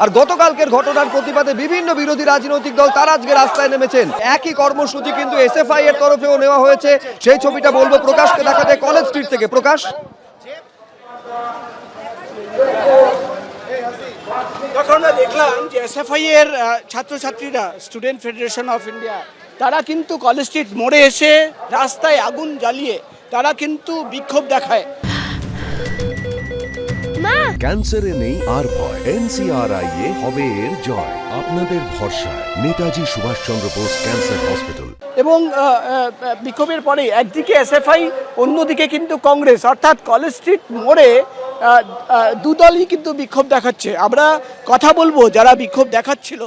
আর গতকালকের ঘটনার প্রতিবাদে বিভিন্ন বিরোধী রাজনৈতিক দল তারা আজকে রাস্তায় নেমেছেন। একই কর্মসূচি কিন্তু এসএফআই এর তরফেও নেওয়া হয়েছে। সেই ছবিটা বলবো প্রকাশকে দেখাতে কলেজ স্ট্রিট থেকে। প্রকাশ, তখন আমরা দেখলাম যে এসএফআই এর ছাত্রছাত্রীরা, স্টুডেন্ট ফেডারেশন অফ ইন্ডিয়া, তারা কিন্তু কলেজ স্ট্রিট মোড়ে এসে রাস্তায় আগুন জ্বালিয়ে তারা কিন্তু বিক্ষোভ দেখায়। ক্যান্সারে নেই আর ভয়, NCRI হবে এর জয়। আপনাদের ভরসা নেতাজি সুভাষচন্দ্র বোস ক্যান্সার হসপিটাল। এবং বিক্ষোভের পরে একদিকে এসএফআই, অন্যদিকে কিন্তু কংগ্রেস, অর্থাৎ কলেজ স্ট্রিট মোড়ে দুদলই কিন্তু বিক্ষোভ দেখাচ্ছে। আমরা কথা বলবো যারা বিক্ষোভ দেখাচ্ছিল।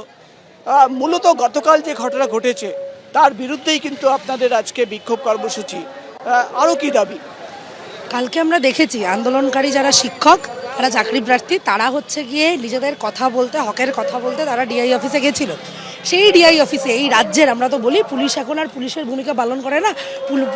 মূলত গতকাল যে ঘটনা ঘটেছে তার বিরুদ্ধেই কিন্তু আপনাদের আজকে বিক্ষোভ কর্মসূচি। আরও কি দাবি? কালকে আমরা দেখেছি আন্দোলনকারী যারা শিক্ষক, যারা চাকরি প্রার্থী, তারা হচ্ছে গিয়ে নিজেদের কথা বলতে, হকের কথা বলতে তারা ডিআই অফিসে গেছিল। সেই ডিআই অফিসে এই রাজ্যের, আমরা তো বলি পুলিশ এখন আর পুলিশের ভূমিকা পালন করে না,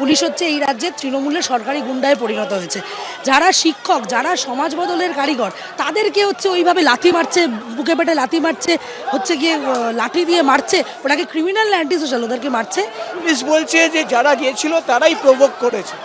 পুলিশ হচ্ছে এই রাজ্যের তৃণমূলের সরকারি গুন্ডায় পরিণত হয়েছে। যারা শিক্ষক, যারা সমাজ বদলের কারিগর, তাদেরকে হচ্ছে ওইভাবে লাথি মারছে, বুকে পেটে লাথি মারছে, হচ্ছে গিয়ে লাঠি দিয়ে মারছে, ওটাকে ক্রিমিনাল না অ্যান্টি সোশ্যাল, ওদেরকে মারছে। পুলিশ বলছে যে যারা গিয়েছিল তারাই প্রভোগ করেছে।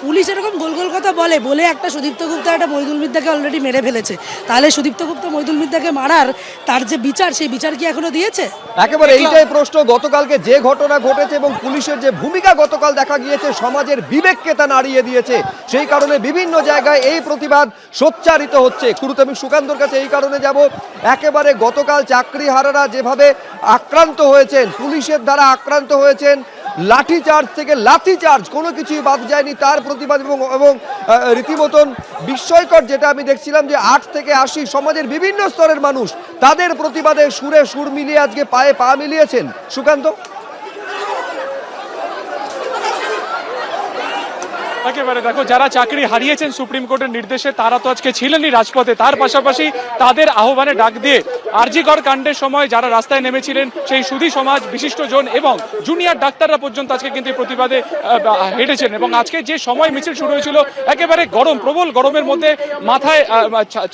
পুলিশ এরকম গোল গোল কথা বলে একটা সুদীপ্ত গুপ্তা একটা মইদুল মিদ্দাকে অলরেডি মেরে ফেলেছে। তাহলে সুদীপ্ত গুপ্তা মইদুল মিদ্দাকে মারার তার যে বিচার, সেই বিচার কি এখনো দিয়েছে? একেবারে এইটাই প্রশ্ন। গতকালকে যে ঘটনা ঘটেছে এবং পুলিশের যে ভূমিকা গতকাল দেখা গিয়েছে, সমাজের বিবেককে তা নাড়িয়ে দিয়েছে। সেই কারণে বিভিন্ন জায়গায় এই প্রতিবাদ সোচ্চারিত হচ্ছে। শুরুতে আমি সুকান্তর কাছে এই কারণে যাব, একেবারে গতকাল চাকরিহারারা যেভাবে আক্রান্ত হয়েছেন, পুলিশের দ্বারা আক্রান্ত হয়েছেন, লাঠিচার্জ থেকে লাঠিচার্জ কোনো কিছুই বাদ যায়নি, তার প্রতিবাদ। এবং রীতিমতন বিস্ময়কর যেটা আমি দেখছিলাম যে 8 থেকে 80 সমাজের বিভিন্ন স্তরের মানুষ তাদের প্রতিবাদে সুরে সুর মিলিয়ে আজকে পায়ে পা মিলিয়েছেন। সুকান্ত, একেবারে দেখো, যারা চাকরি হারিয়েছেন সুপ্রিম কোর্টের নির্দেশে তারা তো আজকে ছিলেনই রাজপথে, তার পাশাপাশি তাদের আহ্বানে ডাক দিয়ে আরজিকর কাণ্ডের সময় যারা রাস্তায় নেমেছিলেন সেই সুধী সমাজ, বিশিষ্টজন এবং জুনিয়র ডাক্তাররা পর্যন্ত আজকে কিন্তু প্রতিবাদে হেঁটেছেন। এবং আজকে যে সময় মিছিল শুরু হয়েছিল, একেবারে গরম, প্রবল গরমের মধ্যে মাথায়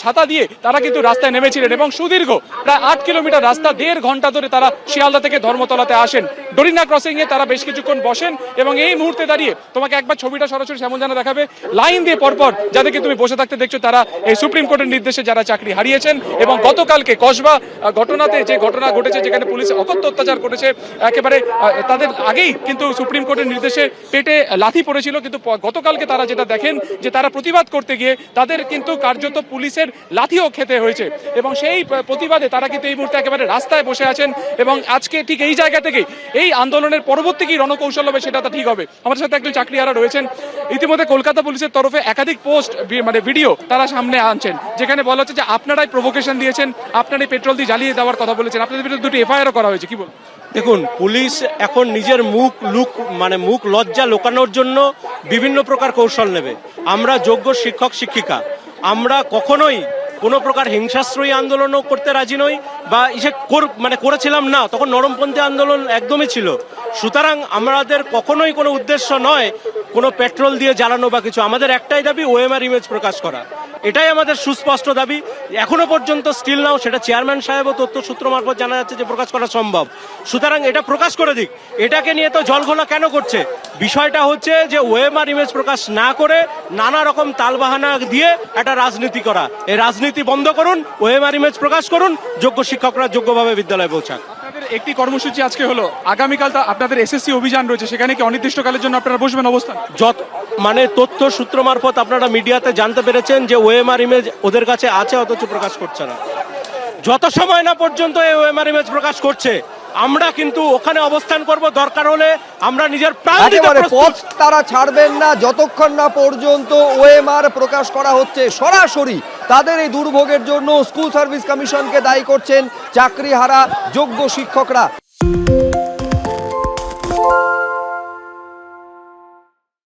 ছাতা দিয়ে তারা কিন্তু রাস্তায় নেমেছিলেন এবং সুদীর্ঘ প্রায় 8 কিলোমিটার রাস্তা 1.5 ঘন্টা ধরে তারা শিয়ালদা থেকে ধর্মতলাতে আসেন। ডরিনা ক্রসিং এ তারা বেশ কিছুক্ষণ বসেন এবং এই মুহূর্তে দাঁড়িয়ে তোমাকে একবার ছবিটা সরাসরি সেমন জানা দেখাবে, লাইন দিয়ে পরপর যাদেরকে তুমি বসে থাকতে দেখছো তারা এই সুপ্রিম কোর্টের নির্দেশে যারা চাকরি হারিয়েছেন। এবং গতকালকে কসবা ঘটনাতে যে ঘটনা ঘটেছে, যেখানে পুলিশ অকথ্য অত্যাচার করেছে, একেবারে তাদের আগেই কিন্তু সুপ্রিম কোর্টের নির্দেশে পেটে লাথি পড়েছিল। কিন্তু গতকালকে তারা যেটা দেখেন যে তারা প্রতিবাদ করতে গিয়ে তাদের কিন্তু কার্যত পুলিশের লাথিও খেতে হয়েছে। এবং সেই প্রতিবাদে তারা কিন্তু এই মুহূর্তে একেবারে রাস্তায় বসে আছেন। এবং আজকে ঠিক এই জায়গা থেকে এই আন্দোলনের পরবর্তী কি রণকৌশল হবে সেটা তো ঠিক হবে। আমাদের সাথে একজন চাকরিহারা রয়েছেন। ইতিমধ্যে কলকাতা পুলিশের তরফে একাধিক পোস্ট, ভিডিও তারা সামনে আনছেন, যেখানে বলা হচ্ছে যে আপনারাই প্রভোকেশন দিয়েছেন, আপনারাই পেট্রোল দিয়ে জ্বালিয়ে দেওয়ার কথা বলেছেন, আপনাদের বিরুদ্ধে 2টি এফআইআরও করা হয়েছে। কি বল? দেখুন, পুলিশ এখন নিজের মুখ লজ্জা লুকানোর জন্য বিভিন্ন প্রকার কৌশল নেবে। আমরা যোগ্য শিক্ষক শিক্ষিকা, আমরা কখনোই কোনো প্রকার হিংসাশ্রয়ী আন্দোলনও করতে রাজি নই, বা করেছিলাম না, তখন নরমপন্থী আন্দোলন একদমই ছিল। সুতরাং আমাদের কখনোই কোনো উদ্দেশ্য নয় কোনো পেট্রোল দিয়ে জ্বালানো বা কিছু। আমাদের একটাই দাবি, ওএমআর ইমেজ প্রকাশ করা, এটাই আমাদের সুস্পষ্ট দাবি। এখনো পর্যন্ত স্টিল নাও সেটা চেয়ারম্যান সাহেব ও তথ্য সূত্র মারফত জানা যাচ্ছে যে প্রকাশ করা সম্ভব। সুতরাং এটা প্রকাশ করে দিক। এটাকে নিয়ে তো জলঘোলা কেন করছে? বিষয়টা হচ্ছে যে ওএমআর ইমেজ প্রকাশ না করে নানা রকম তালবাহানা দিয়ে একটা রাজনীতি করা। এই রাজনীতি বন্ধ করুন, ওএমআর ইমেজ প্রকাশ করুন, যোগ্য শিক্ষকরা যোগ্যভাবে বিদ্যালয়ে পৌঁছাক। একটি কর্মসূচি আজকে হলো, আগামীকাল আপনাদের এসএসসি অভিযান রয়েছে, সেখানে কি অনির্দিষ্টকালের জন্য আপনারা বসবেন অবস্থান? তথ্য সূত্র মারফত আপনারা মিডিয়াতে জানতে পেরেছেন যে ওএমআর ইমেজ ওদের কাছে আছে, অথচ প্রকাশ করছে না। যত সময় না পর্যন্ত এই ওএমআর ইমেজ প্রকাশ করছে, আমরা কিন্তু ওখানে অবস্থান করব। দরকার হলে আমরা নিজের প্রাণ দিতে প্রস্তুত। পথ তারা ছাড়বেন না যতক্ষণ না পর্যন্ত ওএমআর প্রকাশ করা হচ্ছে। সরাসরি তাদের এই দুর্ভোগের জন্য স্কুল সার্ভিস কমিশনকে দায়ী করছেন চাকরিহারা যোগ্য শিক্ষকরা।